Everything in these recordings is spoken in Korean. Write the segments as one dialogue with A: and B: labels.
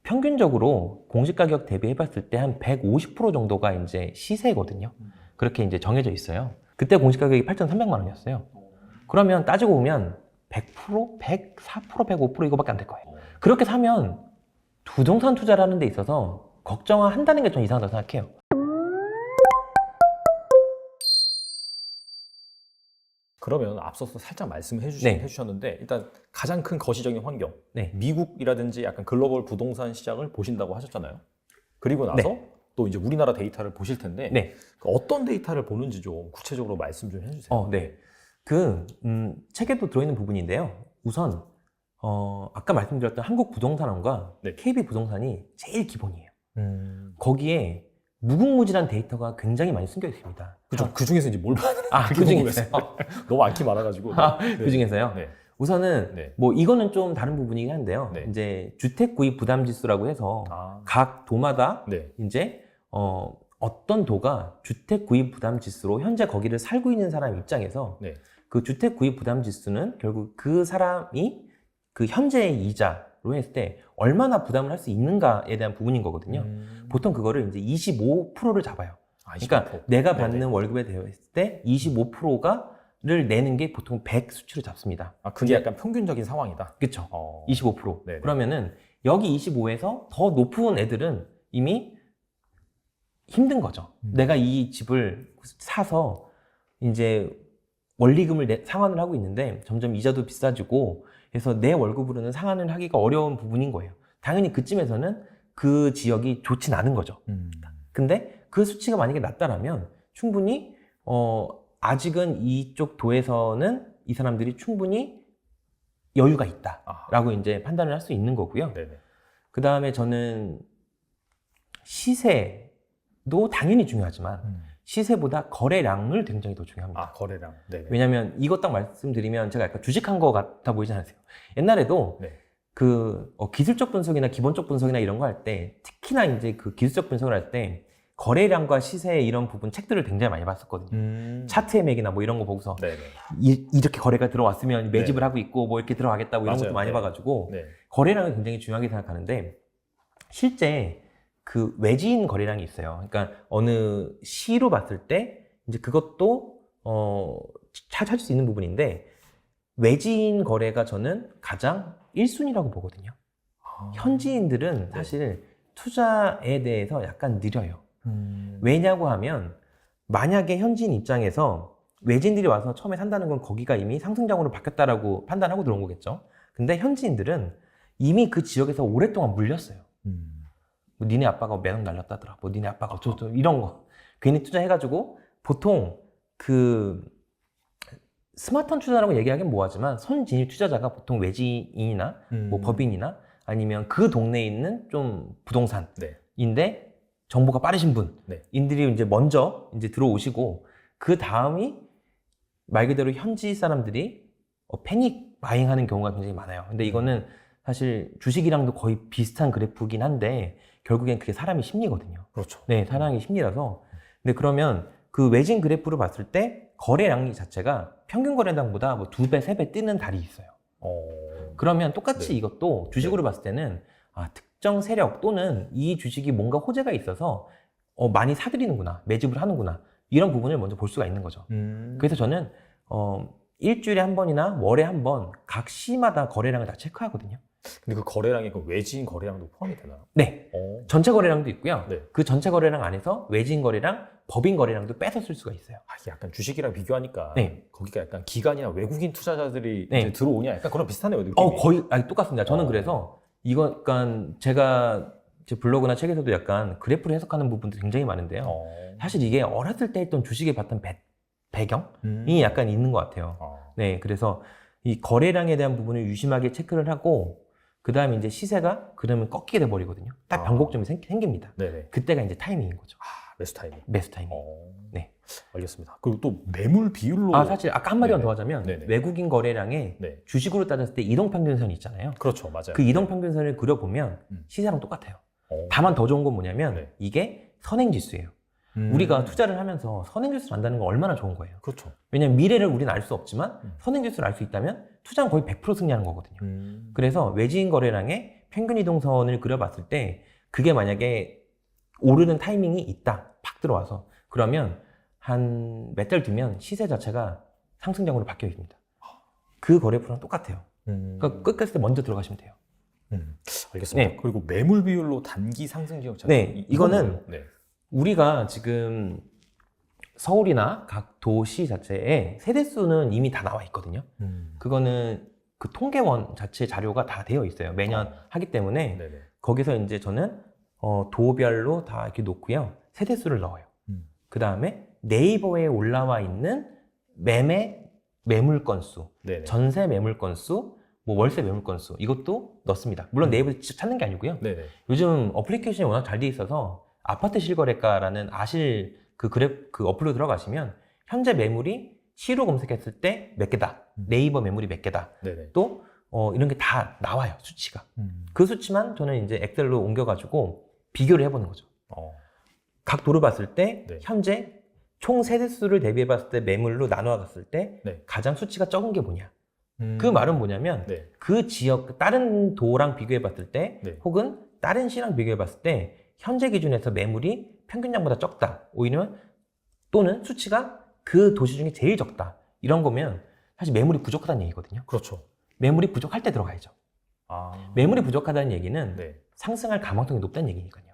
A: 평균적으로 공시가격 대비해봤을 때 한 150% 정도가 이제 시세거든요. 그렇게 이제 정해져 있어요. 그때 공시가격이 8,300만 원이었어요. 그러면 따지고 보면 100%, 104%, 105% 이거밖에 안 될 거예요. 그렇게 사면 부동산 투자를 하는 데 있어서 걱정한다는 게 좀 이상하다고 생각해요.
B: 그러면 앞서서 살짝 말씀해
A: 네.
B: 주셨는데 일단 가장 큰 거시적인 환경,
A: 네.
B: 미국이라든지 약간 글로벌 부동산 시장을 보신다고 하셨잖아요. 그리고 나서 또 이제 우리나라 데이터를 보실 텐데
A: 네.
B: 어떤 데이터를 보는지 좀 구체적으로 말씀 좀 해주세요.
A: 네. 책에도 들어있는 부분인데요. 우선 아까 말씀드렸던 한국부동산원과
B: 네.
A: KB부동산이 제일 기본이에요. 거기에 무궁무진한 데이터가 굉장히 많이 숨겨 있습니다.
B: 그 중에서 이제 뭘 봐야 되나?
A: 그 중에서요?
B: 너무 많기 많아가지고.
A: 그 중에서요?
B: 네.
A: 우선은
B: 네.
A: 뭐 이거는 좀 다른 부분이긴 한데요.
B: 네.
A: 이제 주택 구입 부담 지수라고 해서 각 도마다
B: 네.
A: 이제 어떤 도가 주택 구입 부담 지수로 현재 거기를 살고 있는 사람 입장에서
B: 네.
A: 그 주택 구입 부담 지수는 결국 그 사람이 그 현재의 이자로 했을 때 얼마나 부담을 할 수 있는가에 대한 부분인 거거든요. 보통 그거를 이제 25%를 잡아요. 그러니까
B: 25%.
A: 내가 받는 월급에 대했을 때 25%를 내는 게 보통 100 수치로 잡습니다.
B: 그게 약간 평균적인 상황이다.
A: 그렇죠. 25%.
B: 네네.
A: 그러면은 여기 25에서 더 높은 애들은 이미 힘든 거죠. 내가 이 집을 사서 이제 원리금을 상환을 하고 있는데 점점 이자도 비싸지고 그래서 내 월급으로는 상환을 하기가 어려운 부분인 거예요. 당연히 그쯤에서는 그 지역이 좋진 않은 거죠. 근데 그 수치가 만약에 낮다라면 충분히 아직은 이쪽 도에서는 이 사람들이 충분히 여유가 있다라고 이제 판단을 할 수 있는 거고요. 그 다음에 저는 시세도 당연히 중요하지만 시세보다 거래량을 굉장히 더 중요합니다.
B: 거래량. 네네.
A: 왜냐면 이것 딱 말씀드리면 제가 약간 주식한 것 같아 보이지 않으세요? 옛날에도
B: 네.
A: 그 기술적 분석이나 기본적 분석이나 이런 거 할 때 특히나 이제 그 기술적 분석을 할 때 거래량과 시세 이런 부분 책들을 굉장히 많이 봤었거든요. 차트의 맥이나 뭐 이런 거 보고서 이렇게 거래가 들어왔으면 매집을 하고 있고 뭐 이렇게 들어가겠다고 이런 것도 많이 봐가지고 거래량을 굉장히 중요하게 생각하는데 실제 그 외지인 거래량이 있어요. 그러니까 어느 시로 봤을 때 이제 그것도 찾을 수 있는 부분인데 외지인 거래가 저는 가장 1순위라고 보거든요. 현지인들은 사실 투자에 대해서 약간 느려요. 왜냐고 하면 만약에 현지인 입장에서 외지인들이 와서 처음에 산다는 건 거기가 이미 상승장으로 바뀌었다라고 판단하고 들어온 거겠죠. 근데 현지인들은 이미 그 지역에서 오랫동안 물렸어요. 뭐 니네 아빠가 매너 날렸다더라. 뭐 니네 아빠가 어쩌고 이런 거 괜히 투자해가지고 보통 그 스마트한 투자라고 얘기하기는 뭐하지만 선진입 투자자가 보통 외지인이나 뭐 법인이나 아니면 그 동네에 있는 좀 부동산인데 정보가 빠르신 분인들이 이제 먼저 이제 들어오시고 그 다음이 말 그대로 현지 사람들이 패닉 바잉하는 경우가 굉장히 많아요. 근데 이거는 사실 주식이랑도 거의 비슷한 그래프긴 한데 결국엔 그게 사람의 심리거든요.
B: 그렇죠.
A: 네, 사람의 심리라서. 근데 그러면 그 외진 그래프를 봤을 때 거래량 자체가 평균 거래량보다 뭐 2배, 3배 뛰는 달이 있어요. 그러면 똑같이 이것도 주식으로 봤을 때는 특정 세력 또는 이 주식이 뭔가 호재가 있어서 많이 사들이는구나, 매집을 하는구나 이런 부분을 먼저 볼 수가 있는 거죠. 그래서 저는 일주일에 한 번이나 월에 한 번 각 시마다 거래량을 다 체크하거든요.
B: 근데 그 거래량에 그 외지인 거래량도 포함이 되나요?
A: 네. 전체 거래량도 있고요.
B: 네.
A: 그 전체 거래량 안에서 외지인 거래량, 법인 거래량도 빼서 쓸 수가 있어요.
B: 이게 약간 주식이랑 비교하니까
A: 네.
B: 거기가 약간 기관이나 외국인 투자자들이
A: 네.
B: 이제 들어오냐 약간 그런 비슷하네요. 느낌이.
A: 거의 똑같습니다. 저는 그래서 이거 약간 제가 제 블로그나 책에서도 약간 그래프를 해석하는 부분도 굉장히 많은데요. 사실 이게 어렸을 때 했던 주식에 봤던 배경이 약간 있는 것 같아요. 네, 그래서 이 거래량에 대한 부분을 유심하게 체크를 하고 그 다음에 이제 시세가 그러면 꺾이게 돼버리거든요. 딱 변곡점이 생깁니다.
B: 네네.
A: 그때가 이제 타이밍인 거죠.
B: 매수 타이밍.
A: 매수 타이밍.
B: 네. 알겠습니다. 그리고 또 매물 비율로.
A: 사실 아까 한마디만 더 하자면
B: 네네.
A: 외국인 거래량에 주식으로 따졌을 때 이동평균선이 있잖아요.
B: 그렇죠. 맞아요.
A: 그 이동평균선을 그려보면 시세랑 똑같아요. 다만 더 좋은 건 뭐냐면 이게 선행지수예요. 우리가 투자를 하면서 선행지수를 안다는 건 얼마나 좋은 거예요.
B: 그렇죠.
A: 왜냐면 미래를 우리는 알 수 없지만 선행지수를 알 수 있다면 투자는 거의 100% 승리하는 거거든요. 그래서 외지인 거래량에 평균 이동선을 그려봤을 때 그게 만약에 오르는 타이밍이 있다. 팍 들어와서 그러면 한 몇 달 뒤면 시세 자체가 상승장으로 바뀌어 있습니다. 그 거래표랑 똑같아요. 그러니까 끝까지 먼저 들어가시면 돼요.
B: 알겠습니다.
A: 네.
B: 그리고 매물 비율로 단기 상승 지역 찾기.
A: 네, 이거는
B: 네.
A: 우리가 지금 서울이나 각 도시 자체에 세대수는 이미 다 나와 있거든요. 그거는 그 통계원 자체 자료가 다 되어 있어요. 매년 하기 때문에
B: 네네.
A: 거기서 이제 저는 도별로 다 이렇게 놓고요. 세대수를 넣어요. 그 다음에 네이버에 올라와 있는 매물 건수,
B: 네네.
A: 전세 매물 건수, 뭐 월세 매물 건수 이것도 넣습니다. 물론 네이버에서 직접 찾는 게 아니고요.
B: 네네.
A: 요즘 어플리케이션이 워낙 잘 돼 있어서 아파트 실거래가라는 아실 그 어플로 들어가시면 현재 매물이 시로 검색했을 때 몇 개다, 네이버 매물이 몇 개다,
B: 네네.
A: 또 이런 게 다 나와요, 수치가. 그 수치만 저는 이제 엑셀로 옮겨가지고 비교를 해보는 거죠. 각 도를 봤을 때
B: 네.
A: 현재 총 세대수를 대비해봤을 때 매물로 나눠봤을 때
B: 네.
A: 가장 수치가 적은 게 뭐냐? 그 말은 뭐냐면
B: 네.
A: 그 지역 다른 도랑 비교해봤을 때
B: 네.
A: 혹은 다른 시랑 비교해봤을 때 현재 기준에서 매물이 평균량보다 적다, 오히려 또는 수치가 그 도시 중에 제일 적다, 이런 거면 사실 매물이 부족하다는 얘기거든요.
B: 그렇죠.
A: 매물이 부족할 때 들어가야죠. 매물이 부족하다는 얘기는
B: 네.
A: 상승할 가망성이 높다는 얘기니까요.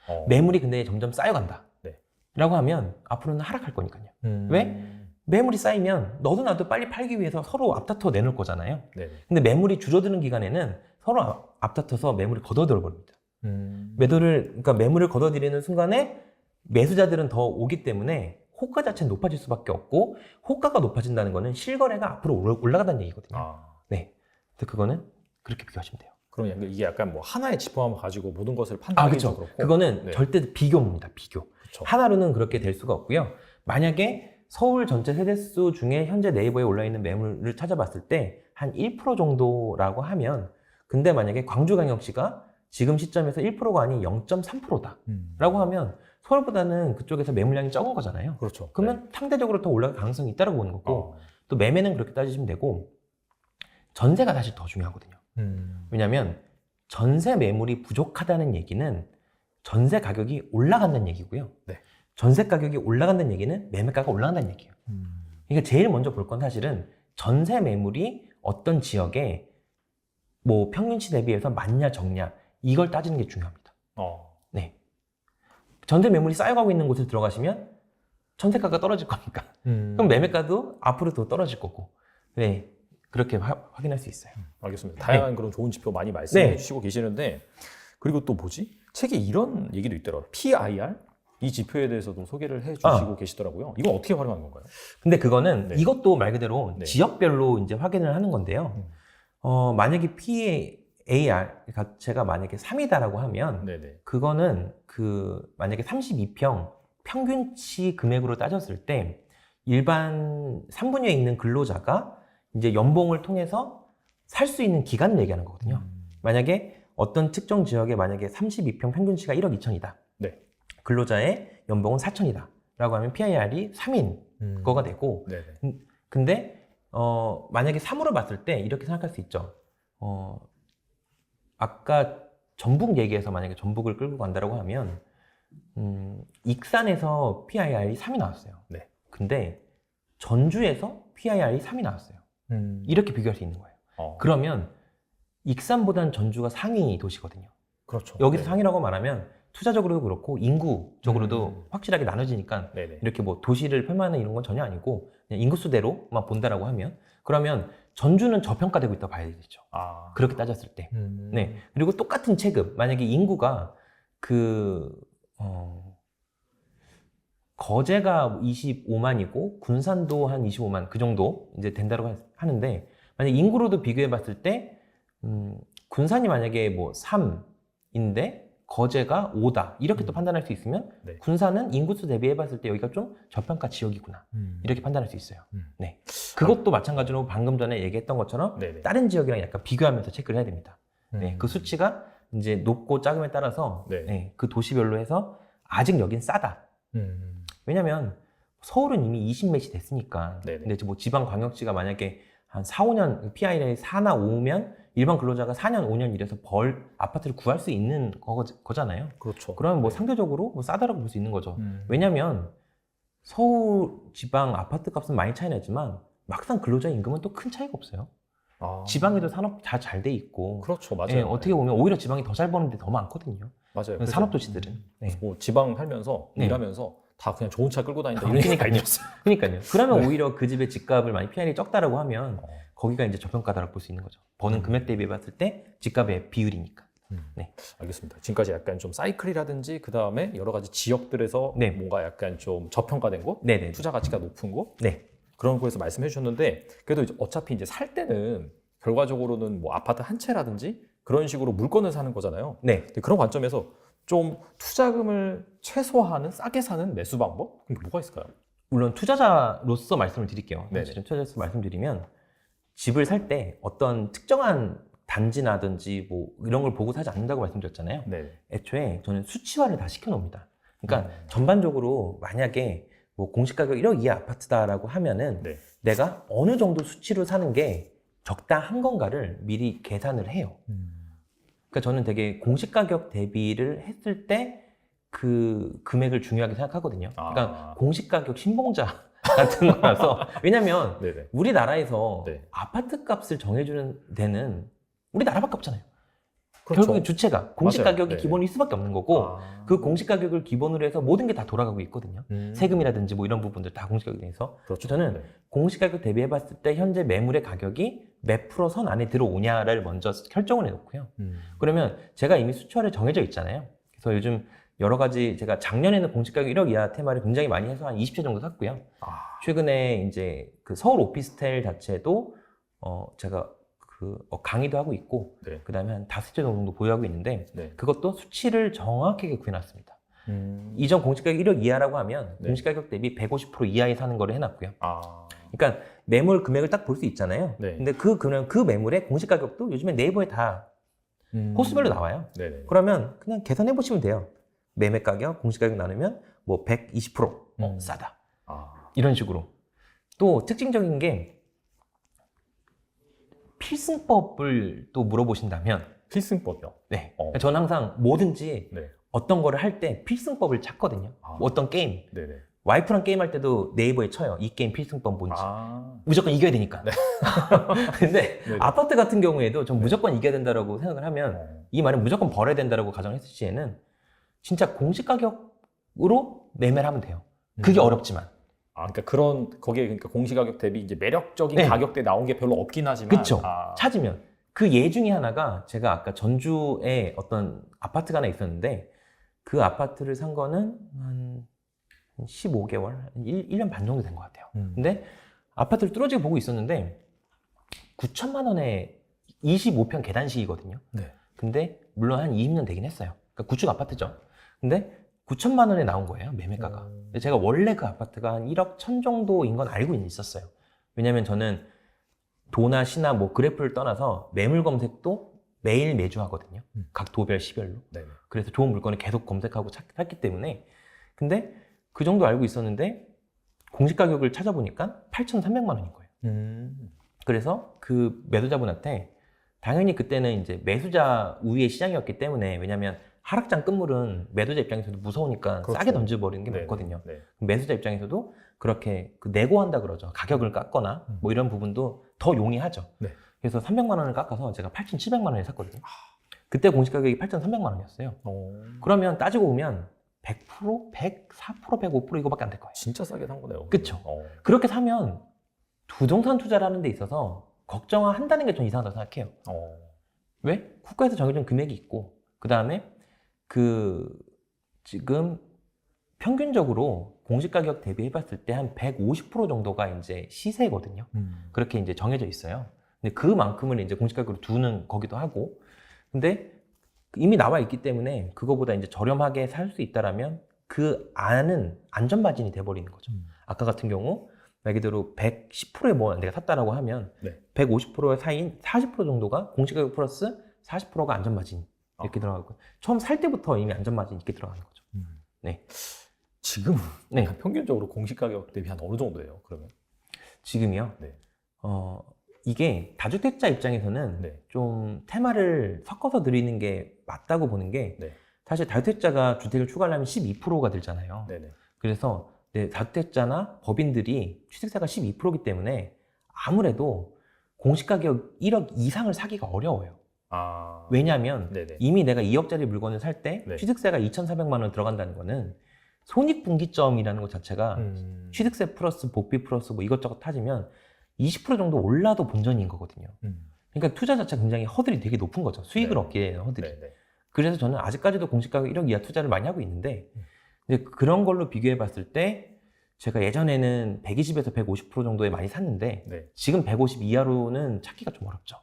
B: 어.
A: 매물이 근데 점점 쌓여간다
B: 네.
A: 라고 하면 앞으로는 하락할 거니까요.
B: 음.
A: 왜? 매물이 쌓이면 너도 나도 빨리 팔기 위해서 서로 앞다퉈 내놓을 거잖아요.
B: 네.
A: 근데 매물이 줄어드는 기간에는 서로 앞다퉈서 매물을 걷어들어 버립니다. 그러니까 매물을 걷어들이는 순간에 매수자들은 더 오기 때문에 호가 자체는 높아질 수밖에 없고, 호가가 높아진다는 거는 실거래가 앞으로 올라간다는 얘기거든요. 네. 그래서 그거는 그렇게 비교하시면 돼요.
B: 그럼 이게 약간 뭐 하나의 지표만 가지고 모든 것을 판단하기도
A: 그렇죠.
B: 그렇고.
A: 그거는
B: 네.
A: 절대 비교입니다. 비교.
B: 그렇죠.
A: 하나로는 그렇게 될 수가 없고요. 만약에 서울 전체 세대수 중에 현재 네이버에 올라있는 매물을 찾아봤을 때 한 1% 정도라고 하면, 근데 만약에 광주광역시가 지금 시점에서 1%가 아닌 0.3%다 라고 하면 서울보다는 그쪽에서 매물량이 적은 거잖아요.
B: 그렇죠.
A: 그러면 상대적으로 더 올라갈 가능성이 있다고 보는 거고, 또 매매는 그렇게 따지시면 되고, 전세가 사실 더 중요하거든요. 왜냐하면 전세 매물이 부족하다는 얘기는 전세 가격이 올라간다는 얘기고요.
B: 네.
A: 전세 가격이 올라간다는 얘기는 매매가가 올라간다는 얘기예요. 그러니까 제일 먼저 볼 건 사실은 전세 매물이 어떤 지역에 뭐 평균치 대비해서 많냐 적냐, 이걸 따지는 게 중요합니다. 네. 전세 매물이 쌓여가고 있는 곳에 들어가시면 전세가가 떨어질 거니까. 그럼 매매가도 앞으로 더 떨어질 거고. 네. 그렇게 확인할 수 있어요.
B: 알겠습니다. 다양한
A: 네.
B: 그런 좋은 지표 많이 말씀해
A: 네.
B: 주시고 계시는데, 그리고 또 뭐지? 책에 이런 얘기도 있더라고요. PIR? 이 지표에 대해서도 소개를 해 주시고 계시더라고요. 이건 어떻게 활용하는 건가요?
A: 근데 그거는
B: 네.
A: 이것도 말 그대로
B: 네.
A: 지역별로 이제 확인을 하는 건데요. 만약에 PAR 자체가 만약에 3이다라고 하면
B: 네네.
A: 그거는 만약에 32평 평균치 금액으로 따졌을 때 일반 3분위에 있는 근로자가 이제 연봉을 통해서 살 수 있는 기간을 얘기하는 거거든요. 만약에 어떤 특정 지역에 만약에 32평 평균치가 1억 2천이다.
B: 네.
A: 근로자의 연봉은 4천이다. 라고 하면 PIR이 3인 거가 되고,
B: 네네.
A: 근데 만약에 3으로 봤을 때 이렇게 생각할 수 있죠. 아까 전북 얘기해서 만약에 전북을 끌고 간다라고 하면 익산에서 PIR이 3이 나왔어요.
B: 네.
A: 근데 전주에서 PIR이 3이 나왔어요. 이렇게 비교할 수 있는 거예요. 그러면 익산보다는 전주가 상위 도시거든요.
B: 그렇죠.
A: 여기서
B: 네.
A: 상위라고 말하면 투자적으로도 그렇고 인구적으로도 확실하게 나눠지니까
B: 네네.
A: 이렇게 뭐 도시를 폄하하는 이런 건 전혀 아니고 그냥 인구수대로만 본다라고 하면, 그러면 전주는 저평가되고 있다고 봐야 되겠죠. 그렇게 따졌을 때. 네. 그리고 똑같은 체급, 만약에 인구가 거제가 25만이고 군산도 한 25만 그 정도 이제 된다고 하는데, 만약 인구로도 비교해 봤을 때 군산이 만약에 뭐 3인데 거제가 5다 이렇게 또 판단할 수 있으면
B: 네.
A: 군산은 인구수 대비해 봤을 때 여기가 좀 저평가 지역이구나 이렇게 판단할 수 있어요. 네.
B: 아.
A: 그것도 마찬가지로 방금 전에 얘기했던 것처럼
B: 네네.
A: 다른 지역이랑 약간 비교하면서 체크를 해야 됩니다. 네. 그 수치가 이제 높고 작음에 따라서
B: 네.
A: 네, 그 도시별로 해서 아직 여긴 싸다. 왜냐면 서울은 이미 20몇이 됐으니까.
B: 네네.
A: 근데 뭐 지방 광역시가 만약에 한 4, 5년 PIR이 4나 5면 일반 근로자가 4년, 5년 일해서 아파트를 구할 수 있는 거잖아요.
B: 그렇죠.
A: 그러면 뭐
B: 네.
A: 상대적으로 뭐 싸다라고 볼 수 있는 거죠. 왜냐면 서울 지방 아파트 값은 많이 차이 나지만 막상 근로자 임금은 또 큰 차이가 없어요. 지방에도 산업 다 잘 돼 있고.
B: 그렇죠. 맞아요.
A: 예, 어떻게 보면 오히려 지방이 더 잘 버는 데 더 많거든요.
B: 맞아요.
A: 산업도시들은. 네.
B: 뭐 지방 살면서
A: 네.
B: 일하면서 다 그냥 좋은 차 끌고 다닌다 이런 얘기가 아니었어요.
A: 그러니까요. 그러면
B: 네.
A: 오히려 그 집의 집값을 많이 PR이 적다라고 하면 거기가 이제 저평가다라고 볼 수 있는 거죠. 버는 금액 대비해 봤을 때 집값의 비율이니까. 네.
B: 알겠습니다. 지금까지 약간 좀 사이클이라든지 그 다음에 여러 가지 지역들에서
A: 네.
B: 뭔가 약간 좀 저평가된 곳,
A: 네네.
B: 투자 가치가 높은 곳,
A: 네.
B: 그런 곳에서 말씀해 주셨는데 그래도 이제 어차피 이제 살 때는 결과적으로는 뭐 아파트 한 채라든지 그런 식으로 물건을 사는 거잖아요.
A: 네.
B: 근데 그런 관점에서 좀 투자금을 최소화하는 싸게 사는 매수 방법? 그게 뭐가 있을까요?
A: 물론 투자자로서 말씀을 드릴게요.
B: 네네.
A: 사실은 투자자로서 말씀드리면 집을 살 때 어떤 특정한 단지나든지 뭐 이런 걸 보고 사지 않는다고 말씀드렸잖아요.
B: 네.
A: 애초에 저는 수치화를 다 시켜놓습니다. 그러니까 전반적으로 만약에 뭐 공시가격 1억 이하 아파트다라고 하면은
B: 네.
A: 내가 어느 정도 수치로 사는 게 적당한 건가를 미리 계산을 해요. 그러니까 저는 되게 공시가격 대비를 했을 때 그 금액을 중요하게 생각하거든요. 그러니까 공시가격 신봉자 같은 거라서 왜냐면
B: 네네.
A: 우리나라에서
B: 네.
A: 아파트 값을 정해주는 데는 우리나라밖에 없잖아요.
B: 그렇죠.
A: 결국엔 주체가 공시가격이
B: 네네.
A: 기본일 수밖에 없는 거고 그 공시가격을 기본으로 해서 모든 게 다 돌아가고 있거든요. 세금이라든지 뭐 이런 부분들 다 공시가격에 대해서.
B: 그렇죠.
A: 저는
B: 네.
A: 공시가격 대비해봤을 때 현재 매물의 가격이 몇 프로 선 안에 들어오냐를 먼저 결정을 해놓고요. 그러면 제가 이미 수치화를 정해져 있잖아요. 그래서 요즘 여러 가지 제가 작년에는 공시가격 1억 이하 테마를 굉장히 많이 해서 한 20채 정도 샀고요. 최근에 이제 그 서울 오피스텔 자체도 제가 강의도 하고 있고
B: 네.
A: 그 다음에 한 5채 정도 보유하고 있는데
B: 네.
A: 그것도 수치를 정확하게 구해놨습니다.
B: 음.
A: 이전 공시가격 1억 이하라고 하면
B: 네.
A: 공시가격 대비 150% 이하에 사는 거를 해놨고요.
B: 아.
A: 그러니까 매물 금액을 딱 볼 수 있잖아요.
B: 네.
A: 근데 그 매물의 공시가격도 요즘에 네이버에 다 호수별로 나와요.
B: 네네.
A: 그러면 그냥 계산해 보시면 돼요. 매매 가격, 공시가격 나누면 뭐 120% 싸다.
B: 아.
A: 이런 식으로. 또 특징적인 게 필승법을 또 물어보신다면
B: 필승법이요.
A: 네. 저는 항상 뭐든지
B: 네.
A: 어떤 거를 할 때 필승법을 찾거든요.
B: 아.
A: 어떤 게임.
B: 네네.
A: 와이프랑 게임할 때도 네이버에 쳐요. 이 게임 필승법 뭔지.
B: 아.
A: 무조건 이겨야 되니까.
B: 네.
A: 근데
B: 네네.
A: 아파트 같은 경우에도 전 무조건 이겨야 된다고 생각을 하면 이 말은 무조건 벌어야 된다고 가정했을 시에는 진짜 공시가격으로 매매를 하면 돼요. 그게 어렵지만.
B: 아, 그러니까 거기에 그러니까 공시가격 대비 이제 매력적인
A: 네.
B: 가격대 나온 게 별로 없긴 하지만.
A: 그쵸.
B: 아.
A: 찾으면. 그 예 중에 하나가 제가 아까 전주에 어떤 아파트가 하나 있었는데 그 아파트를 산 거는 한 15개월, 1년 반 정도 된 것 같아요. 근데 아파트를 뚫어지게 보고 있었는데 9천만 원에 25평 계단식이거든요.
B: 네.
A: 근데 물론 한 20년 되긴 했어요. 그러니까 구축 아파트죠. 근데 9천만 원에 나온 거예요, 매매가가. 근데 제가 원래 그 아파트가 한 1억 1천 정도인 건 알고 있었어요. 왜냐면 저는 도나 시나 뭐 그래프를 떠나서 매물 검색도 매일 매주 하거든요. 각 도별 시별로.
B: 네네.
A: 그래서 좋은 물건을 계속 검색하고 찾기 때문에. 근데 그 정도 알고 있었는데 공시가격을 찾아보니까 8,300만 원인 거예요. 그래서 그 매도자분한테 당연히 그때는 이제 매수자 우위의 시장이었기 때문에 왜냐면 하락장 끝물은 매도자 입장에서도 무서우니까
B: 그렇죠.
A: 싸게 던져버리는 게
B: 네네.
A: 맞거든요.
B: 네.
A: 매수자 입장에서도 그렇게 내고한다 그러죠. 가격을 깎거나 뭐 이런 부분도 더 용이하죠.
B: 네.
A: 그래서 300만 원을 깎아서 제가 8,700만 원에 샀거든요. 그때 공시가격이 8,300만 원이었어요. 그러면 따지고 보면 100%, 104%, 105% 이거밖에 안 될 거예요.
B: 진짜 싸게 산 거네요.
A: 그쵸. 그렇게 사면 부동산 투자를 하는 데 있어서 걱정한다는 게 좀 이상하다고 생각해요. 왜? 국가에서 정해준 금액이 있고 그 다음에 지금 평균적으로 공시가격 대비해봤을 때 한 150% 정도가 이제 시세거든요. 그렇게 이제 정해져 있어요. 근데 그만큼을 이제 공시가격으로 두는 거기도 하고 근데 이미 나와 있기 때문에 그거보다 이제 저렴하게 살 수 있다라면 그 안은 안전마진이 돼버리는 거죠. 아까 같은 경우 말 그대로 110%에 뭐 내가 샀다라고 하면
B: 네.
A: 150%의 사이인 40% 정도가 공시가격 플러스 40%가 안전마진 이렇게 들어가고 처음 살 때부터 이미 안전마진 이렇게 들어가는 거죠. 네.
B: 지금
A: 네.
B: 평균적으로 공시가격 대비 한 어느 정도예요? 그러면?
A: 지금이요?
B: 네.
A: 이게 다주택자 입장에서는
B: 네.
A: 좀 테마를 섞어서 드리는 게 맞다고 보는 게
B: 네.
A: 사실 다주택자가 주택을 추가하려면 12%가 들잖아요.
B: 네네.
A: 그래서 다주택자나 법인들이 취득세가 12%이기 때문에 아무래도 공시가격 1억 이상을 사기가 어려워요.
B: 아.
A: 왜냐하면
B: 네네.
A: 이미 내가 2억짜리 물건을 살 때
B: 네.
A: 취득세가 2,400만 원 들어간다는 거는 손익분기점이라는 것 자체가 취득세 플러스 복비 플러스 뭐 이것저것 타지면 20% 정도 올라도 본전인 거거든요. 그러니까 투자 자체가 굉장히 허들이 되게 높은 거죠. 수익을
B: 네.
A: 얻기에 대한 허들이.
B: 네네.
A: 그래서 저는 아직까지도 공시가격 1억 이하 투자를 많이 하고 있는데 근데 그런 걸로 비교해 봤을 때 제가 예전에는 120에서 150% 정도에 많이 샀는데
B: 네.
A: 지금 150 이하로는 찾기가 좀 어렵죠.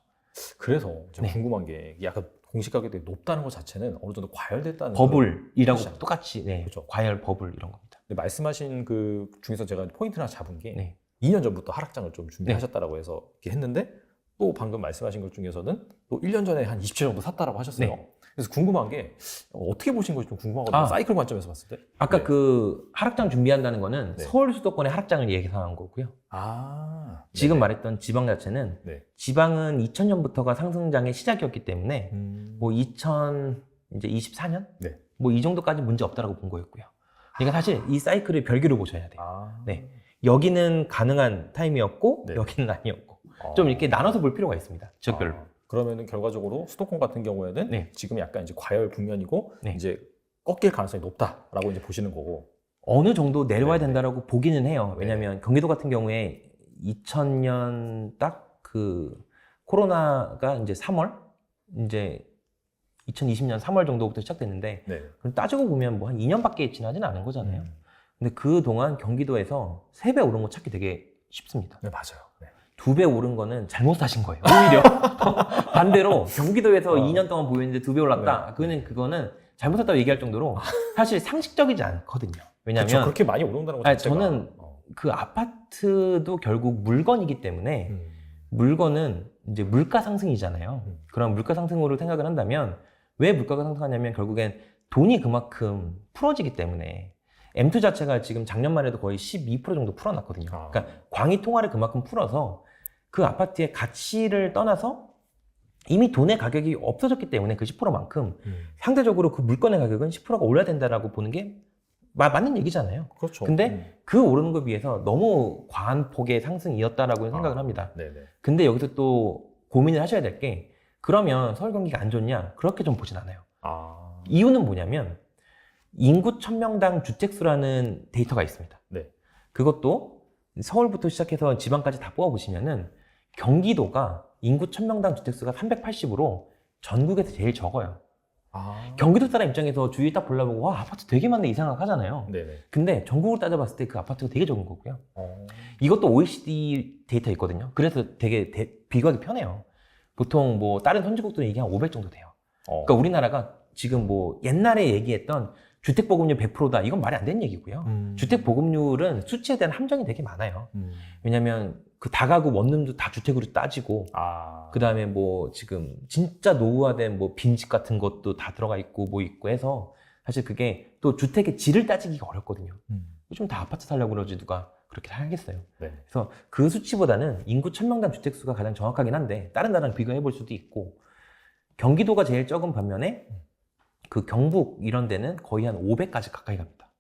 B: 그래서 제가
A: 네.
B: 궁금한 게 약간 공시가격이 높다는 것 자체는 어느 정도 과열됐다는
A: 버블이라고
B: 뜻이잖아요.
A: 똑같이
B: 그렇죠.
A: 과열 버블 이런 겁니다.
B: 근데 말씀하신 그 중에서 제가 포인트 하나 잡은 게
A: 네.
B: 2년 전부터 하락장을 좀 준비하셨다라고 해서 이렇게 했는데 또 방금 말씀하신 것 중에서는 또 1년 전에 한 20채 정도 샀다라고 하셨어요.
A: 네.
B: 그래서 궁금한 게 어떻게 보신 건지 좀 궁금하거든요. 사이클 관점에서 봤을 때.
A: 아까
B: 네.
A: 그 하락장 준비한다는 거는
B: 네.
A: 서울 수도권의 하락장을 예상한 거고요.
B: 아.
A: 지금
B: 네네.
A: 말했던 지방 자체는
B: 네.
A: 지방은 2000년부터가 상승장의 시작이었기 때문에 뭐 2024년
B: 네.
A: 뭐 이 정도까지 문제 없다라고 본 거였고요. 그러니까 사실 이 사이클을 별개로 보셔야 돼요.
B: 아.
A: 네. 여기는 가능한 타임이었고
B: 네.
A: 여기는 아니었고 좀 이렇게 나눠서 볼 필요가 있습니다. 지역별로.
B: 그러면은 결과적으로 수도권 같은 경우에는
A: 네.
B: 지금 약간 이제 과열 국면이고
A: 네.
B: 이제 꺾일 가능성이 높다라고 이제 보시는 거고.
A: 어느 정도 내려와야
B: 네.
A: 된다라고 보기는 해요.
B: 네.
A: 왜냐하면 경기도 같은 경우에 2000년 딱 그 코로나가 이제 3월 이제 2020년 3월 정도부터 시작됐는데
B: 네.
A: 그럼 따지고 보면 뭐 한 2년밖에 지나지는 않은 거잖아요. 근데 그 동안 경기도에서 3배 오른 거 찾기 되게 쉽습니다.
B: 네, 맞아요. 네.
A: 2배 오른 거는 잘못 사신 거예요. 오히려 반대로 경기도에서 2년 동안 보였는데 2배 올랐다. 그거는 잘못 샀다고 얘기할 정도로 사실 상식적이지 않거든요. 왜냐하면
B: 그쵸, 그렇게 많이 오른다는 것
A: 아니,
B: 자체가.
A: 저는 그 아파트도 결국 물건이기 때문에 물건은 이제 물가 상승이잖아요. 그런 물가 상승으로 생각을 한다면 왜 물가가 상승하냐면 결국엔 돈이 그만큼 풀어지기 때문에 M2 자체가 지금 작년만 해도 거의 12% 정도 풀어놨거든요. 그러니까 광의 통화를 그만큼 풀어서 그 아파트의 가치를 떠나서 이미 돈의 가격이 없어졌기 때문에 그 10%만큼 상대적으로 그 물건의 가격은 10%가 올라야 된다라고 보는 게 맞는 얘기잖아요.
B: 그렇죠.
A: 근데 그 오르는 것에 비해서 너무 과한 폭의 상승이었다라고 생각을 합니다.
B: 네네.
A: 근데 여기서 또 고민을 하셔야 될 게 그러면 서울 경기가 안 좋냐? 그렇게 좀 보진 않아요. 이유는 뭐냐면 인구 1000명당 주택수라는 데이터가 있습니다.
B: 네.
A: 그것도 서울부터 시작해서 지방까지 다 뽑아보시면은 경기도가 인구 1000명당 주택수가 380으로 전국에서 제일 적어요. 경기도 사람 입장에서 주위에 딱 보려보고 와 아파트 되게 많네 이 생각 하잖아요.
B: 네네.
A: 근데 전국으로 따져봤을 때 그 아파트가 되게 적은 거고요. 이것도 OECD 데이터 있거든요. 그래서 되게 비교하기 편해요. 보통 뭐 다른 선진국들은 이게 한 500 정도 돼요. 그러니까 우리나라가 지금 뭐 옛날에 얘기했던 주택보급률 100%다 이건 말이 안 되는 얘기고요. 주택보급률은 수치에 대한 함정이 되게 많아요. 왜냐면 그 다가구 원룸도 다 주택으로 따지고 그 다음에 뭐 지금 진짜 노후화된 뭐 빈집 같은 것도 다 들어가 있고 뭐 있고 해서 사실 그게 또 주택의 질을 따지기가 어렵거든요. 요즘 다 아파트 살려고 그러지 누가 그렇게 살겠어요.
B: 네.
A: 그래서 그 수치보다는 인구 1000명당 주택수가 가장 정확하긴 한데 다른 나라랑 비교해 볼 수도 있고 경기도가 제일 적은 반면에 그 경북 이런 데는 거의 한 500까지 가까이 갑니다.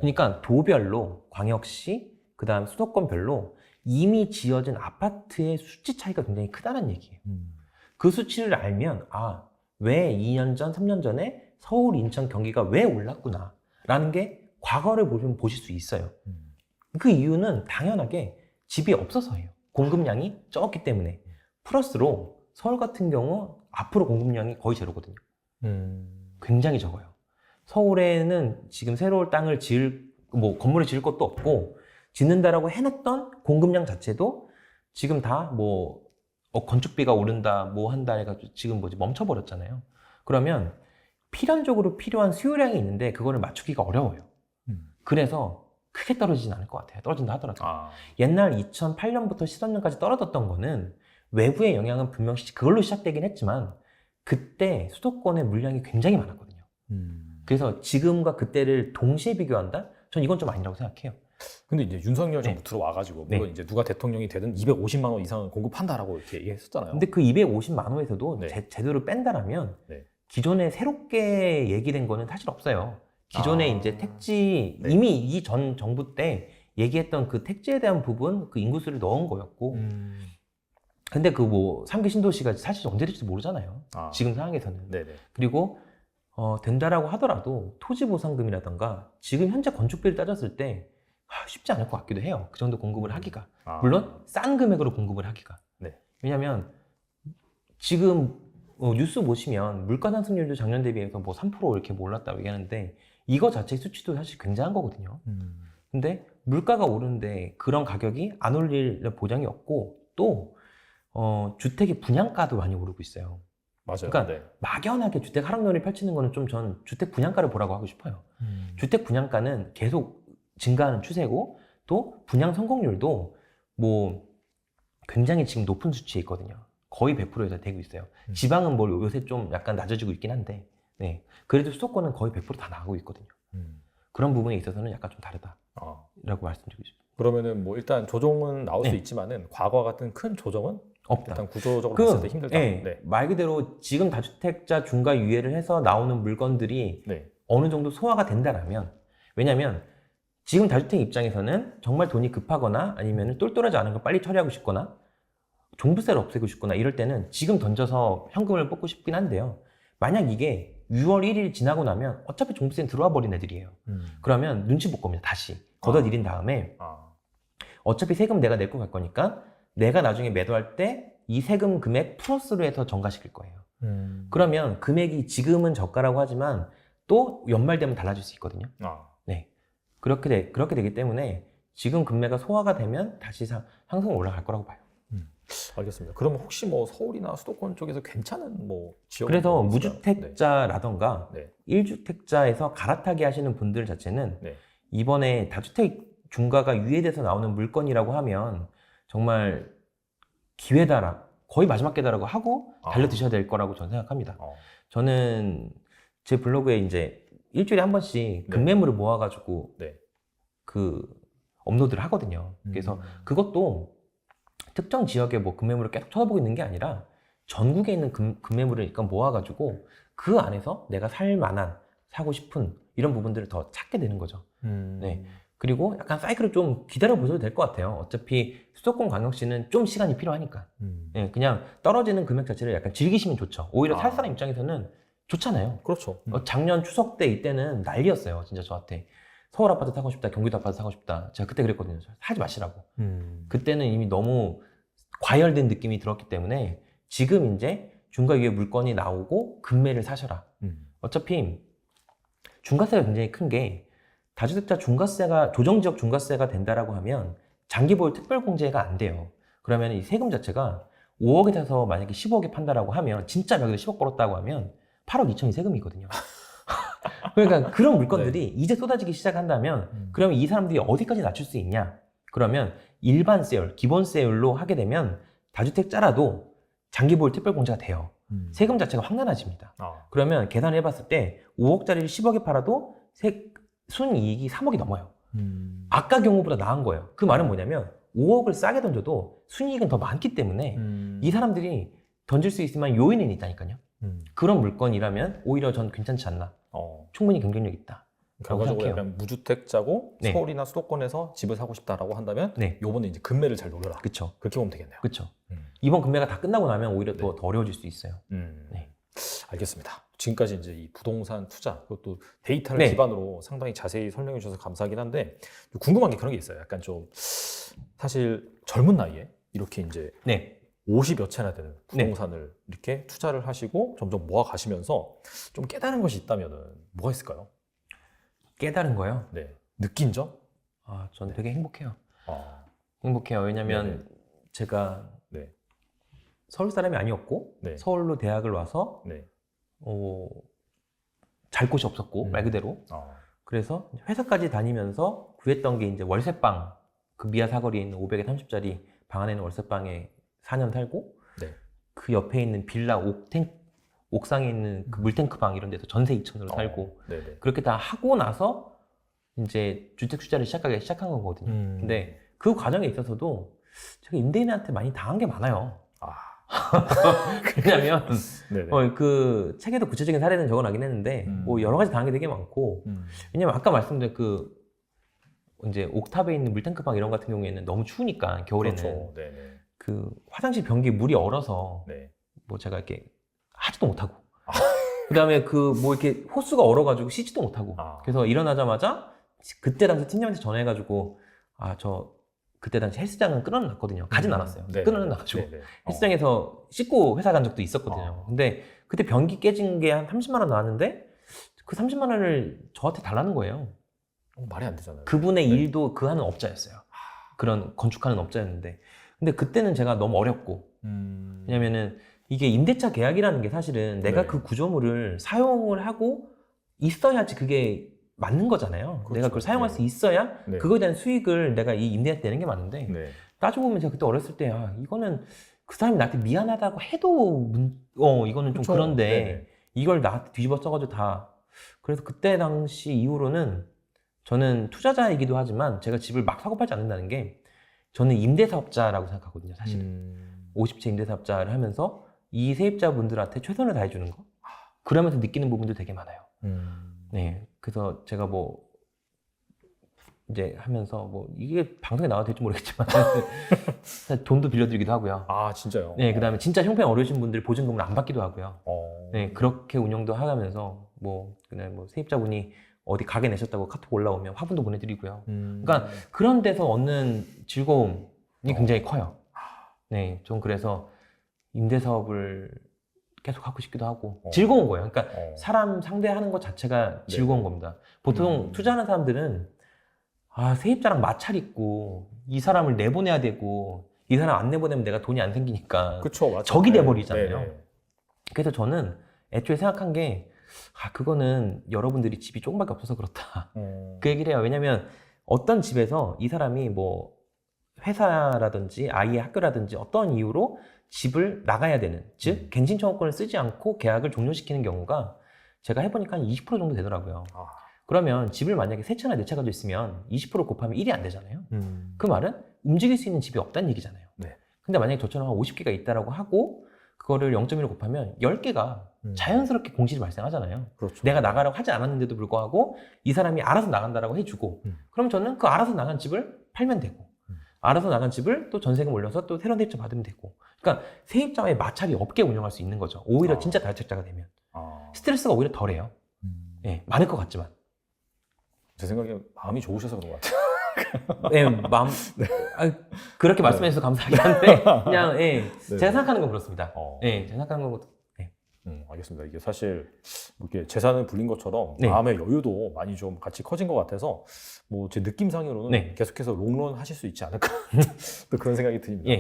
A: 그러니까 도별로 광역시 그 다음 수도권별로 이미 지어진 아파트의 수치 차이가 굉장히 크다는 얘기예요. 그 수치를 알면 왜 2년 전, 3년 전에 서울, 인천, 경기가 왜 올랐구나 라는 게 과거를 보시면 보실 수 있어요. 그 이유는 당연하게 집이 없어서예요. 공급량이 적기 때문에. 플러스로 서울 같은 경우 앞으로 공급량이 거의 제로거든요. 굉장히 적어요. 서울에는 지금 새로운 땅을 건물을 지을 것도 없고 짓는다라고 해놨던 공급량 자체도 지금 다 건축비가 오른다, 뭐 한다 해가지고 지금 멈춰버렸잖아요. 그러면 필연적으로 필요한 수요량이 있는데 그거를 맞추기가 어려워요. 그래서 크게 떨어지진 않을 것 같아요. 떨어진다 하더라도. 옛날 2008년부터 13년까지 떨어졌던 거는 외부의 영향은 분명히 그걸로 시작되긴 했지만 그때 수도권의 물량이 굉장히 많았거든요. 그래서 지금과 그때를 동시에 비교한다? 전 이건 좀 아니라고 생각해요.
B: 근데 이제 윤석열 정부
A: 네.
B: 들어와가지고 물론
A: 네.
B: 이제 누가 대통령이 되든 250만 원 이상은 공급한다라고 이렇게 얘기했었잖아요.
A: 근데 그 250만 원에서도
B: 네.
A: 제대로 뺀다라면
B: 네.
A: 기존에 새롭게 얘기된 거는 사실 없어요. 기존에 이제 택지
B: 네.
A: 이미 이 전 정부 때 얘기했던 그 택지에 대한 부분 그 인구수를 넣은 거였고 근데 그 뭐 3기 신도시가 사실 언제 될지 모르잖아요. 지금 상황에서는.
B: 네네.
A: 그리고 된다라고 하더라도 토지보상금이라던가 지금 현재 건축비를 따졌을 때 쉽지 않을 것 같기도 해요. 그 정도 공급을 하기가. 물론 싼 금액으로 공급을 하기가.
B: 네.
A: 왜냐하면 지금 뉴스 보시면 물가 상승률도 작년 대비해서 뭐 3% 이렇게 뭐 올랐다고 얘기하는데 이거 자체 수치도 사실 굉장한 거거든요. 근데 물가가 오르는데 그런 가격이 안 올릴 보장이 없고 또 주택의 분양가도 많이 오르고 있어요.
B: 맞아요.
A: 그러니까
B: 네.
A: 막연하게 주택 하락률이 펼치는 거는 좀 전 주택 분양가를 보라고 하고 싶어요. 주택 분양가는 계속 증가하는 추세고 또 분양 성공률도 뭐 굉장히 지금 높은 수치에 있거든요. 거의 100%에서 되고 있어요. 지방은 뭐 요새 좀 약간 낮아지고 있긴 한데 네. 그래도 수도권은 거의 100% 다 나가고 있거든요. 그런 부분에 있어서는 약간 좀 다르다라고 말씀드리고 싶습니다.
B: 그러면은 뭐 일단 조정은 나올 수
A: 네.
B: 있지만은 과거와 같은 큰 조정은
A: 없다.
B: 일단 구조적으로 봤을 때 힘들다.
A: 네.
B: 네.
A: 말 그대로 지금 다주택자 중과 유예를 해서 나오는 물건들이
B: 네.
A: 어느 정도 소화가 된다라면 왜냐하면 지금 다주택 입장에서는 정말 돈이 급하거나 아니면 똘똘하지 않은 걸 빨리 처리하고 싶거나 종부세를 없애고 싶거나 이럴 때는 지금 던져서 현금을 뽑고 싶긴 한데요. 만약 이게 6월 1일 지나고 나면 어차피 종부세는 들어와 버린 애들이에요. 그러면 눈치 볼 겁니다. 다시 걷어들인 다음에 어차피 세금 내가 내고 갈 거니까 내가 나중에 매도할 때 이 세금 금액 플러스로 해서 전가시킬 거예요. 그러면 금액이 지금은 저가라고 하지만 또 연말 되면 달라질 수 있거든요. 네. 그렇게 되기 때문에 지금 금매가 소화가 되면 다시 상승 올라갈 거라고 봐요.
B: 알겠습니다. 그러면 혹시 뭐 서울이나 수도권 쪽에서 괜찮은 뭐 지역
A: 그래서 무주택자라던가
B: 네.
A: 1주택자에서 갈아타기 하시는 분들 자체는
B: 네.
A: 이번에 다주택 중과가 유예돼서 나오는 물건이라고 하면 정말 기회다라 거의 마지막 기회다라고 하고 달려드셔야 될 거라고 저는 생각합니다. 저는 제 블로그에 이제 일주일에 한 번씩 급매물을 모아가지고
B: 네.
A: 그 업로드를 하거든요. 그래서 그것도 특정 지역의 뭐 급매물을 계속 쳐다보고 있는 게 아니라 전국에 있는 급매물을 일단 모아가지고 그 안에서 내가 살 만한 사고 싶은 이런 부분들을 더 찾게 되는 거죠. 네. 그리고 약간 사이클을 좀 기다려 보셔도 될 것 같아요. 어차피 수도권 광역시는 좀 시간이 필요하니까. 네, 그냥 떨어지는 금액 자체를 약간 즐기시면 좋죠. 오히려 살 사람 입장에서는 좋잖아요.
B: 그렇죠.
A: 작년 추석 때 이때는 난리였어요. 진짜 저한테. 서울 아파트 사고 싶다, 경기도 아파트 사고 싶다. 제가 그때 그랬거든요. 사지 마시라고. 그때는 이미 너무 과열된 느낌이 들었기 때문에 지금 이제 중과 유예 물건이 나오고 급매를 사셔라. 어차피 중과세가 굉장히 큰 게 다주택자 중과세가 조정지역 중과세가 된다라고 하면 장기보유 특별공제가 안 돼요. 그러면 이 세금 자체가 5억에 사서 만약에 15억에 판다라고 하면 진짜 벽에서 10억 벌었다고 하면 8억 2천이 세금이거든요. 그러니까 그런 물건들이 이제 쏟아지기 시작한다면 그러면 이 사람들이 어디까지 낮출 수 있냐? 그러면 일반 세율, 기본 세율로 하게 되면 다주택자라도 장기보유 특별공제가 돼요. 세금 자체가 확 낮아집니다. 그러면 계산을 해봤을 때 5억짜리를 10억에 팔아도 순이익이 3억이 넘어요. 아까 경우보다 나은 거예요. 그 말은 뭐냐면 5억을 싸게 던져도 순이익은 더 많기 때문에 이 사람들이 던질 수 있을 만한 요인은 있다니까요. 그런 물건이라면 오히려 전 괜찮지 않나. 충분히 경쟁력 있다.
B: 결과적으로 약간 무주택자고
A: 네.
B: 서울이나 수도권에서 집을 사고 싶다라고 한다면 요번에 이제 급매를 잘 노려라.
A: 그렇죠.
B: 그렇게 보면 되겠네요.
A: 그렇죠. 이번 급매가 다 끝나고 나면 오히려 더 어려워질 수 있어요. 네.
B: 알겠습니다. 지금까지 이제 이 부동산 투자 그것도 데이터를 기반으로 상당히 자세히 설명해 주셔서 감사하긴 한데 궁금한 게 그런 게 있어요. 약간 좀 사실 젊은 나이에 이렇게 이제 50여 채나 되는 부동산을 이렇게 투자를 하시고 점점 모아 가시면서 좀 깨달은 것이 있다면은 뭐가 있을까요?
A: 깨달은 거요?
B: 네. 느낀 점?
A: 저는 되게 행복해요. 행복해요. 왜냐면 제가 서울 사람이 아니었고 서울로 대학을 와서 잘 곳이 없었고 말 그대로 그래서 회사까지 다니면서 구했던 게 이제 월세방 그 미아 사거리에 있는 530짜리 방 안에 있는 월세방에 4년 살고 그 옆에 있는 빌라 옥상에 있는 그 물탱크방 이런 데서 전세 2천으로 살고 그렇게 다 하고 나서 이제 주택 투자를 시작한 거거든요. 근데 그 과정에 있어서도 제가 임대인한테 많이 당한 게 많아요. 왜냐면 그 책에도 구체적인 사례는 적어놨긴 했는데 뭐 여러 가지 당한 게 되게 많고 왜냐면 아까 말씀드린 그 이제 옥탑에 있는 물탱크방 이런 같은 경우에는 너무 추우니까 겨울에는
B: 그렇죠.
A: 그 화장실 변기에 물이 얼어서 뭐 제가 이렇게 하지도 못하고 그다음에 그 뭐 이렇게 호수가 얼어가지고 씻지도 못하고 그래서 일어나자마자 그때 당시 팀장한테 전화해가지고 저 그때 당시 헬스장은 끊어놨거든요. 가진 않았어요. 끊어놔가지고 헬스장에서 씻고 회사 간 적도 있었거든요. 근데 그때 변기 깨진 게 한 30만 원 나왔는데 그 30만 원을 저한테 달라는 거예요.
B: 말이 안 되잖아요.
A: 그분의 일도 그 하는 업자였어요. 그런 건축하는 업자였는데 근데 그때는 제가 너무 어렵고 왜냐면은 이게 임대차 계약이라는 게 사실은 내가 그 구조물을 사용을 하고 있어야지 그게 맞는 거잖아요.
B: 그렇죠.
A: 내가 그걸 사용할 수 있어야 그거에 대한 수익을 내가 이 임대한테 내는 게 맞는데 따지고 보면 제가 그때 어렸을 때 이거는 그 사람이 나한테 미안하다고 해도 이거는 좀 그런데 이걸 나한테 뒤집어 써가지고 다 그래서 그때 당시 이후로는 저는 투자자이기도 하지만 제가 집을 막 사고 팔지 않는다는 게 저는 임대사업자라고 생각하거든요. 사실은 50채 임대사업자를 하면서 이 세입자분들한테 최선을 다해주는 거 그러면서 느끼는 부분도 되게 많아요. 네, 그래서 제가 뭐 이제 하면서 뭐 이게 방송에 나와도 될지 모르겠지만 돈도 빌려드리기도 하고요.
B: 진짜요?
A: 네, 그다음에 진짜 형편이 어려우신 분들 보증금을 안 받기도 하고요. 네, 그렇게 운영도 하면서 뭐 그냥 뭐 세입자분이 어디 가게 내셨다고 카톡 올라오면 화분도 보내드리고요. 그러니까 그런 데서 얻는 즐거움이 굉장히 커요. 네, 좀 그래서 임대사업을 계속 하고 싶기도 하고 즐거운 거예요. 그러니까 사람 상대하는 것 자체가 즐거운 겁니다. 보통 투자하는 사람들은 세입자랑 마찰 있고 이 사람을 내보내야 되고 이 사람 안 내보내면 내가 돈이 안 생기니까
B: 그쵸,
A: 적이 돼버리잖아요. 그래서 저는 애초에 생각한 게 그거는 여러분들이 집이 조금밖에 없어서 그렇다. 그 얘기를 해요. 왜냐면 어떤 집에서 이 사람이 뭐 회사라든지 아이의 학교라든지 어떤 이유로 집을 나가야 되는, 즉 갱신 청구권을 쓰지 않고 계약을 종료시키는 경우가 제가 해보니까 한 20% 정도 되더라고요. 그러면 집을 만약에 3채나 4채 가지고 있으면 20% 곱하면 1이 안 되잖아요. 그 말은 움직일 수 있는 집이 없다는 얘기잖아요. 근데 만약에 저처럼 한 50개가 있다라고 하고 그거를 0.1로 곱하면 10개가 자연스럽게 공실이 발생하잖아요.
B: 그렇죠.
A: 내가 나가라고 하지 않았는데도 불구하고 이 사람이 알아서 나간다라고 해주고 그럼 저는 그 알아서 나간 집을 팔면 되고 알아서 나간 집을 또 전세금 올려서 또 새로운 세입자 받으면 되고 그러니까 세입자와의 마찰이 없게 운영할 수 있는 거죠. 오히려 진짜 다주택자가 되면 스트레스가 오히려 덜해요. 네, 많을 것 같지만
B: 제 생각에 마음이 좋으셔서 그런 것 같아요.
A: 네, 그렇게 말씀해주셔서 감사하긴 한데 그냥 제가 생각하는 건 그렇습니다. 제가 생각하는 건
B: 알겠습니다. 이게 사실 이렇게 재산을 불린 것처럼 마음의 여유도 많이 좀 같이 커진 것 같아서 뭐 제 느낌상으로는 계속해서 롱런 하실 수 있지 않을까 또 그런 생각이 듭니다.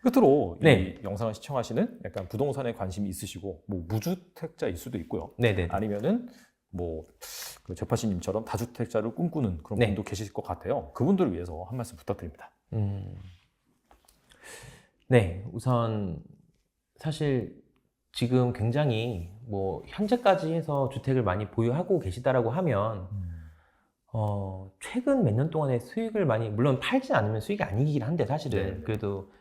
B: 끝으로 이 영상을 시청하시는 약간 부동산에 관심이 있으시고 뭐 무주택자일 수도 있고요. 아니면은 뭐 그 재파씨님처럼 다주택자를 꿈꾸는 그런 분도 계실 것 같아요. 그분들을 위해서 한 말씀 부탁드립니다.
A: 네, 우선 사실 지금 굉장히 뭐 현재까지 해서 주택을 많이 보유하고 계시다라고 하면 최근 몇 년 동안의 수익을 많이 물론 팔지 않으면 수익이 아니긴 한데 사실은 그래도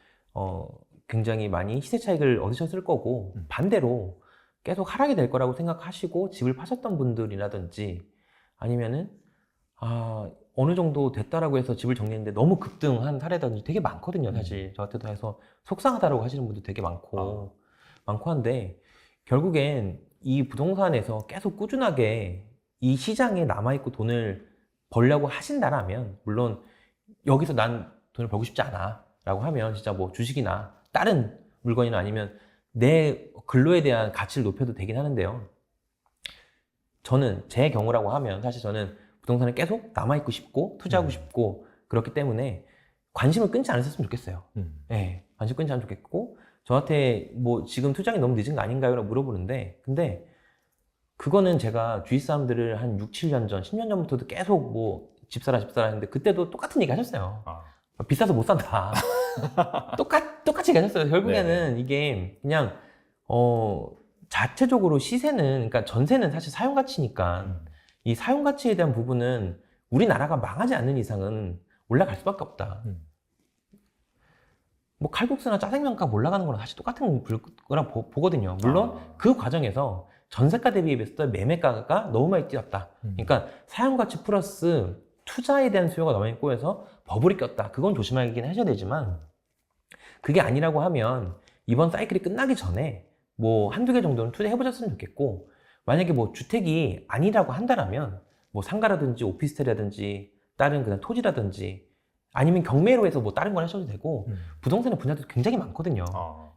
A: 굉장히 많이 시세 차익을 얻으셨을 거고 반대로 계속 하락이 될 거라고 생각하시고 집을 파셨던 분들이라든지 아니면은 어느 정도 됐다라고 해서 집을 정리했는데 너무 급등한 사례들이 되게 많거든요. 사실 저한테도 해서 속상하다라고 하시는 분도 되게 많고 한데 결국엔 이 부동산에서 계속 꾸준하게 이 시장에 남아있고 돈을 벌려고 하신다라면 물론 여기서 난 돈을 벌고 싶지 않아 라고 하면 진짜 뭐 주식이나 다른 물건이나 아니면 내 근로에 대한 가치를 높여도 되긴 하는데요. 저는 제 경우라고 하면 사실 저는 부동산에 계속 남아있고 싶고 투자하고 싶고 그렇기 때문에 관심을 끊지 않으셨으면 좋겠어요. 관심 끊지 않으면 좋겠고 저한테 뭐 지금 투자가 너무 늦은 거 아닌가요? 라고 물어보는데 근데 그거는 제가 주위 사람들을 한 6, 7년 전, 10년 전부터도 계속 뭐 집사라 했는데 그때도 똑같은 얘기 하셨어요. 비싸서 못 산다. 똑같이 얘기 하셨어요. 결국에는 이게 그냥 자체적으로 시세는 그러니까 전세는 사실 사용가치니까 이 사용가치에 대한 부분은 우리나라가 망하지 않는 이상은 올라갈 수밖에 없다. 뭐 칼국수나 짜장면 값 올라가는 거랑 사실 똑같은 거라 보거든요. 물론 그 과정에서 전세가 대비했을 때 매매가가 너무 많이 뛰었다. 그러니까 사용가치 플러스 투자에 대한 수요가 너무 많이 꼬여서 버블이 꼈다. 그건 조심하긴 하셔야 되지만 그게 아니라고 하면 이번 사이클이 끝나기 전에 뭐 한두 개 정도는 투자해보셨으면 좋겠고, 만약에 뭐 주택이 아니라고 한다라면 뭐 상가라든지 오피스텔이라든지 다른 그냥 토지라든지 아니면 경매로 해서 뭐 다른 걸 하셔도 되고 부동산의 분야도 굉장히 많거든요.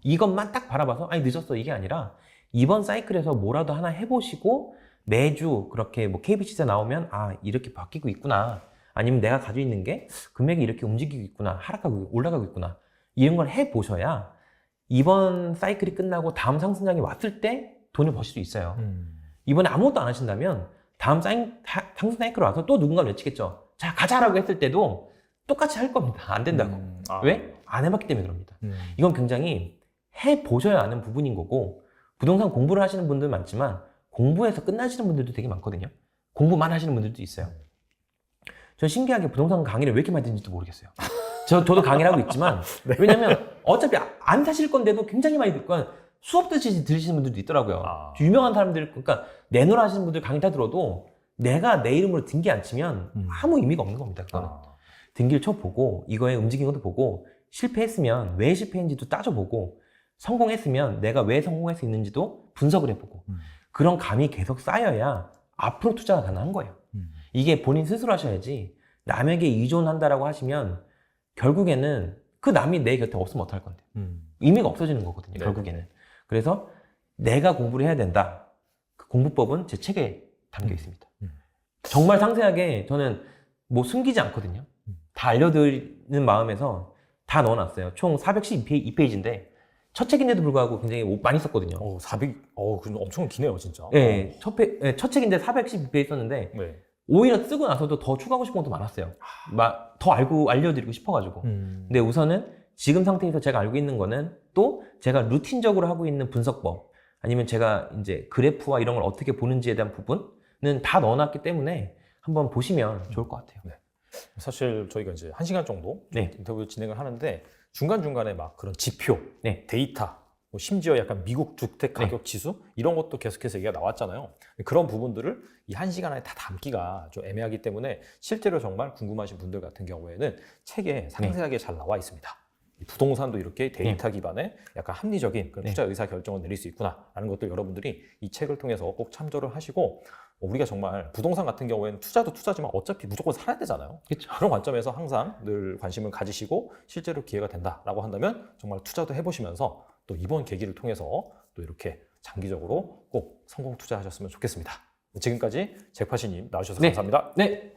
A: 이것만 딱 바라봐서 아니 늦었어 이게 아니라 이번 사이클에서 뭐라도 하나 해보시고 매주 그렇게 뭐 KB시세 나오면 아 이렇게 바뀌고 있구나, 아니면 내가 가지고 있는 게 금액이 이렇게 움직이고 있구나, 하락하고 올라가고 있구나, 이런 걸 해보셔야 이번 사이클이 끝나고 다음 상승장이 왔을 때 돈을 버실 수 있어요. 이번에 아무것도 안 하신다면 다음 상승 사이클 와서 또 누군가 외치겠죠. 자 가자라고 했을 때도 똑같이 할 겁니다. 안 된다고. 왜? 안 해봤기 때문에 그럽니다. 이건 굉장히 해보셔야 아는 부분인 거고, 부동산 공부를 하시는 분들 많지만 공부해서 끝나시는 분들도 되게 많거든요. 공부만 하시는 분들도 있어요. 저 신기하게 부동산 강의를 왜 이렇게 많이 듣는지도 모르겠어요. 저도 강의를 하고 있지만
B: 네.
A: 왜냐면 어차피 안 사실 건데도 굉장히 많이 듣고 수업 듣듯이 들으시는 분들도 있더라고요. 유명한 사람들, 그러니까 내노라 하시는 분들 강의 다 들어도 내가 내 이름으로 등기 안 치면 아무 의미가 없는 겁니다. 그거는. 등기를 쳐보고 이거에 움직이는 것도 보고, 실패했으면 왜 실패했는지도 따져보고, 성공했으면 내가 왜 성공할 수 있는지도 분석을 해보고, 그런 감이 계속 쌓여야 앞으로 투자가 가능한 거예요. 이게 본인 스스로 하셔야지 남에게 의존한다라고 하시면 결국에는 그 남이 내 곁에 없으면 어떡할 건데. 의미가 없어지는 거거든요.
B: 네.
A: 결국에는. 그래서 내가 공부를 해야 된다. 그 공부법은 제 책에 담겨 있습니다. 정말 상세하게 저는 뭐 숨기지 않거든요. 다 알려드리는 마음에서 다 넣어놨어요. 총 412페이지인데 첫 책인데도 불구하고 굉장히 많이 썼거든요.
B: 400, 그럼 엄청 기네요, 진짜.
A: 네, 첫 책인데 412페이지 썼는데
B: 네.
A: 오히려 쓰고 나서도 더 추가하고 싶은 것도 많았어요. 더 알려드리고 싶어가지고. 근데 우선은 지금 상태에서 제가 알고 있는 거는 또 제가 루틴적으로 하고 있는 분석법, 아니면 제가 이제 그래프와 이런 걸 어떻게 보는지에 대한 부분은 다 넣어놨기 때문에 한번 보시면 좋을 것 같아요.
B: 네. 사실 저희가 이제 1시간 정도
A: 네.
B: 인터뷰 진행을 하는데 중간중간에 막 그런 지표,
A: 네.
B: 데이터, 뭐 심지어 약간 미국 주택 가격 지수 이런 것도 계속해서 얘기가 나왔잖아요. 그런 부분들을 이 1시간 안에 다 담기가 좀 애매하기 때문에 실제로 정말 궁금하신 분들 같은 경우에는 책에 상세하게 잘 나와 있습니다. 이 부동산도 이렇게 데이터 기반의 약간 합리적인 그런 투자 의사 결정을 내릴 수 있구나라는 것들 여러분들이 이 책을 통해서 꼭 참조를 하시고, 우리가 정말 부동산 같은 경우에는 투자도 투자지만 어차피 무조건 살아야 되잖아요.
A: 그렇죠.
B: 그런 관점에서 항상 늘 관심을 가지시고 실제로 기회가 된다라고 한다면 정말 투자도 해보시면서 또 이번 계기를 통해서 또 이렇게 장기적으로 꼭 성공 투자하셨으면 좋겠습니다. 지금까지 잭파시님 나와주셔서 감사합니다.
A: 네.